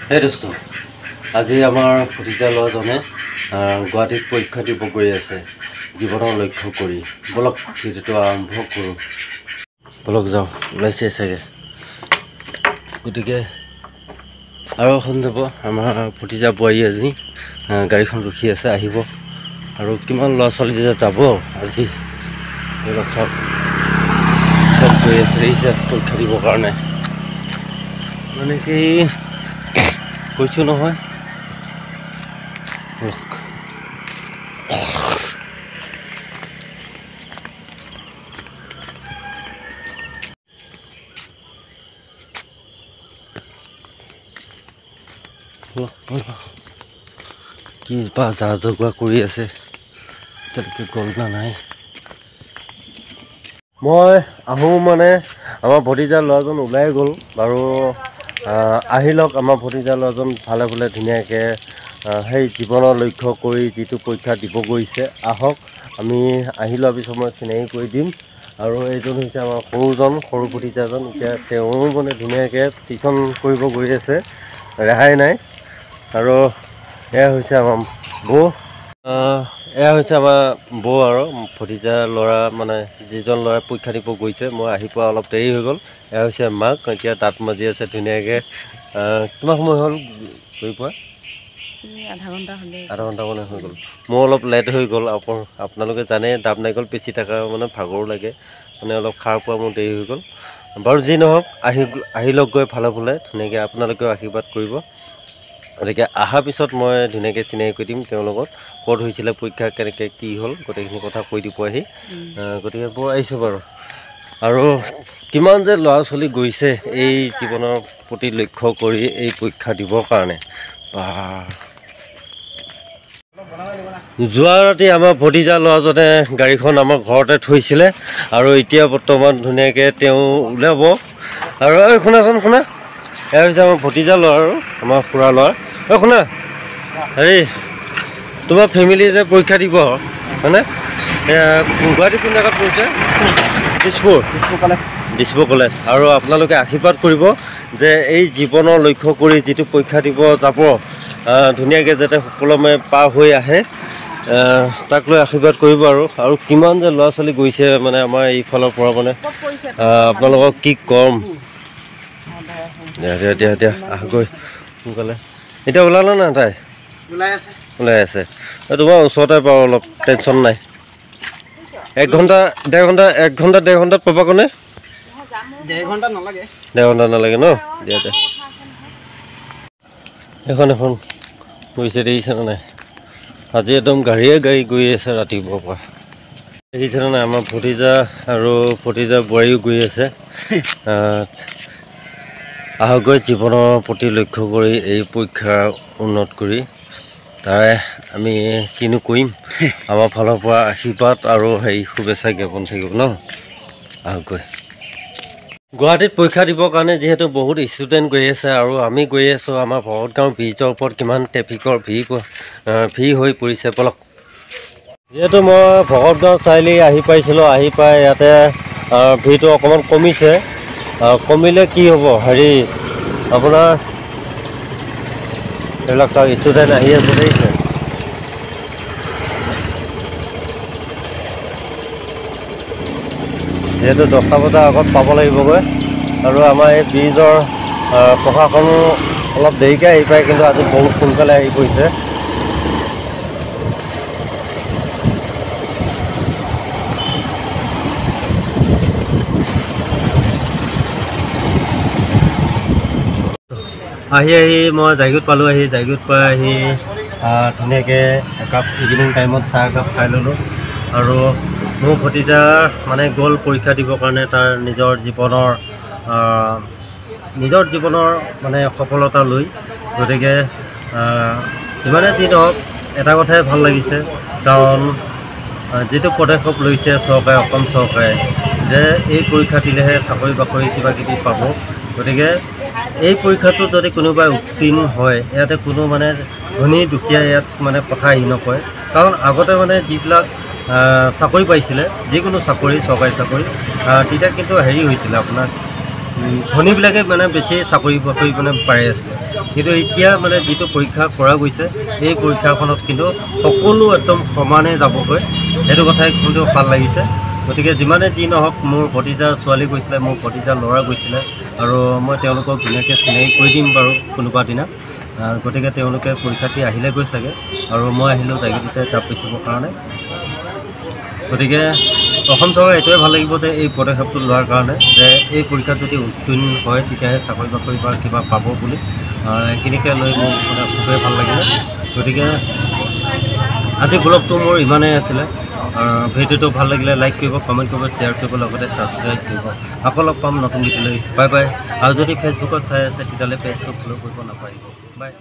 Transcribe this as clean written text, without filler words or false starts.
হে দোস্ত, আজি আমাৰ ভতিজা ল'ৰাজনে গুৱাহাটীত পৰীক্ষা দিব গৈ আছে জীৱনৰ লক্ষ্য কৰি। বলক ভিডিঅ'টো আৰম্ভ কৰোঁ। বলক যাওঁ, ওলাইছে চাগে। গতিকে আৰু এখন যাব আমাৰ ভতিজা বোৱাৰী এজনী, গাড়ীখন ৰখি আছে, আহিব। আৰু কিমান ল'ৰা ছোৱালী যে যাব আজি, এইবিলাক চব গৈ আছে দেখিছে পৰীক্ষা দিবৰ কাৰণে। মানে কি কৈছোঁ নহয়, কি বা যা জগোৱা কৰি আছে, এতিয়ালৈকে গ'ল না নাই। মই আহোঁ মানে আমাৰ ভতিজা ল'ৰাজন ওলাই গ'ল বাৰু। আহি লওক আমাৰ ভতিজা ল'ৰাজন ভালে ভালে ধুনীয়াকৈ সেই জীৱনৰ লক্ষ্য কৰি যিটো পৰীক্ষা দিব গৈছে, আহক। আমি আহি লোৱাৰ পিছত মই চিনাকি কৰি দিম। আৰু এইজন হৈছে আমাৰ সৰু ভতিজাজন। এতিয়া তেওঁ মানে ধুনীয়াকৈ টিউশ্যন কৰিব গৈ আছে, ৰেহাই নাই। আৰু এয়া হৈছে আমাৰ বৌ, আৰু ভতিজা ল'ৰা, মানে যিজন ল'ৰাই পৰীক্ষা দিব গৈছে। মই আহি পোৱা অলপ দেৰি হৈ গ'ল। এয়া হৈছে মাক, এতিয়া দাঁত মাজি আছে ধুনীয়াকৈ। কিমান সময় হ'ল গৈ পোৱা? আধা ঘণ্টা মানে হৈ গ'ল। মোৰ অলপ লেট হৈ গ'ল। আপোনালোকে জানে ডাব নাৰিকল পিচি থকা মানে ভাগৰো লাগে, মানে অলপ খাৰ পোৱা মোৰ দেৰি হৈ গ'ল। বাৰু যি নহওক, আহি লওক গৈ ভালে ভালে ধুনীয়াকৈ। আপোনালোকেও আশীৰ্বাদ কৰিব। গতিকে অহাৰ পিছত মই ধুনীয়াকৈ চিনাকি কৰি দিম তেওঁৰ লগত, ক'ত হৈছিলে পৰীক্ষা, কেনেকৈ কি হ'ল, গোটেইখিনি কথা কৈ দিব আহি। গতিকে বৰ আহিছোঁ বাৰু। আৰু কিমান যে ল'ৰা ছোৱালী গৈছে এই জীৱনৰ প্ৰতি লক্ষ্য কৰি এই পৰীক্ষা দিবৰ কাৰণে। যোৱা ৰাতি আমাৰ ভতিজা ল'ৰাজনে গাড়ীখন আমাৰ ঘৰতে থৈছিলে, আৰু এতিয়া বৰ্তমান ধুনীয়াকৈ তেওঁ ওলাব। আৰু শুনাচোন, এয়া হৈছে আমাৰ ভতিজা ল'ৰা আৰু আমাৰ খুৰা ল'ৰা। শুনা, হেৰি তোমাৰ ফেমিলি যে পৰীক্ষা দিব হয়নে? গুৱাহাটী কোন জেগাত পৰিছে? দিছপুৰ কলেজ। আৰু আপোনালোকে আশীৰ্বাদ কৰিব যে এই জীৱনৰ লক্ষ্য কৰি যিটো পৰীক্ষা দিব যাব, ধুনীয়াকৈ যাতে সুকলমে পাৰ হৈ আহে, তাক লৈ আশীৰ্বাদ কৰিব। আৰু কিমান যে ল'ৰা ছোৱালী গৈছে মানে আমাৰ এইফালৰ পৰা, মানে আপোনালোকক কি ক'ম। এতিয়া আহগৈ সোনকালে। এতিয়া ওলালে নাই? তাই ওলাই আছে। তোমাৰ ওচৰতে বাৰু, অলপ টেনশ্যন নাই। 1 ঘণ্টা 1.5 ঘণ্টাত পাবাগৈনে? 1.5 ঘণ্টা নালাগে ন? দিয়া। এখন গৈছে দেখিছেনে নাই? আজি একদম গাড়ী গৈ আছে ৰাতিপুৱাৰ পৰা, দেখিছেনে নাই? আমাৰ ভতিজা আৰু ভতিজা বোৱাৰীও গৈ আছে। আহগৈ জীৱনৰ প্ৰতি লক্ষ্য কৰি এই পৰীক্ষা উন্নত কৰি। তাৰে আমি কিনো কৰিম, আমাৰ ফালৰ পৰা আশীৰ্বাদ আৰু শুভেচ্ছা জ্ঞাপন থাকিব ন। আহগৈ। গুৱাহাটীত পৰীক্ষা দিবৰ কাৰণে যিহেতু বহুত ষ্টুডেণ্ট গৈ আছে, আৰু আমি গৈ আছোঁ। আমাৰ ভকতগাঁও ব্ৰিজৰ ওপৰত কিমান ট্ৰেফিকৰ ভিৰ হৈ পৰিছে। বলক। যিহেতু মই ভকতগাঁও চাৰিআলি আহি পাইছিলোঁ, আহি পাই ইয়াতে ভিৰটো অকণমান কমিছে। কমিলে কি হ'ব, আপোনাৰ এইবিলাক চাওক, ষ্টুডেণ্ট আহি আছে দেখিছে। যিহেতু 10টা বজাৰ আগত পাব লাগিবগৈ, আৰু আমাৰ এই ব্ৰিজৰ প্ৰশাসনো অলপ দেৰিকৈ আহি পায়, কিন্তু আজি বহুত সোনকালে আহি পৰিছে। আহি মই জাগীৰোড পালোঁ। জাগীৰোড পৰা আহি ধুনীয়াকৈ একাপ ইভিনিং টাইমত চাহ একাপ খাই ল'লোঁ। আৰু মোৰ ভতিজা মানে গ'ল পৰীক্ষা দিবৰ কাৰণে, তাৰ নিজৰ জীৱনৰ মানে সফলতা লৈ। গতিকে যিমানে যি নহওক, এটা কথাই ভাল লাগিছে, কাৰণ যিটো পদক্ষেপ লৈছে চৰকাৰে, অসম চৰকাৰে, যে এই পৰীক্ষা দিলেহে চাকৰি বাকৰি কিবা কিবি পাব। গতিকে এই পৰীক্ষাটোত যদি কোনোবাই উত্তীৰ্ণ হয়, ইয়াতে কোনো মানে ধনী দুখীয়া ইয়াত মানে কথা আহি নকয়। কাৰণ আগতে মানে যিবিলাক চাকৰি পাইছিলে, যিকোনো চাকৰি, চৰকাৰী চাকৰি, তেতিয়া কিন্তু হৈছিলে আপোনাৰ ধনীবিলাকে মানে বেছি চাকৰি বাকৰি মানে পাই আছিলে। কিন্তু এতিয়া মানে যিটো পৰীক্ষা কৰা গৈছে এই পৰীক্ষাখনত কিন্তু সকলো একদম সমানে যাবগৈ সেইটো কথাই কিন্তু ভাল লাগিছে। গতিকে যিমানে যি নহওক মোৰ ভতিজা ছোৱালী গৈছিলে, মোৰ ভতিজা ল'ৰা গৈছিলে, আৰু মই তেওঁলোকক ধুনীয়াকৈ চিনাকি কৰি দিম বাৰু কোনোবা দিনা। গতিকে তেওঁলোকে পৰীক্ষাটি আহিলে গৈ চাগে, আৰু মই আহিলোঁ জাগিৰোডতে জাপ বেচিবৰ কাৰণে। গতিকে অসম চৰকাৰ এইটোৱে ভাল লাগিব যে এই পদক্ষেপটো লোৱাৰ কাৰণে, যে এই পৰীক্ষাত যদি উত্তীৰ্ণ হয় তেতিয়াহে চাকৰি বাকৰি বা কিবা পাব বুলি, সেইখিনিকে লৈ মোৰ মানে খুবেই ভাল লাগিলে। গতিকে আজি ব্লগটো মোৰ ইমানেই আছিলে। ভিডিঅ'টো ভাল লাগিলে লাইক কৰিব, কমেণ্ট কৰিব, শ্বেয়াৰ কৰিব, লগতে ছাবস্ক্ৰাইব কৰিব। আকৌ লগ পাম নতুন ভিডিঅ'লৈ। Bye bye. আৰু যদি ফেচবুকত চাই আছে তেতিয়াহ'লে পেজটো ফ'ল' কৰিব নাপাহৰিব। বাই।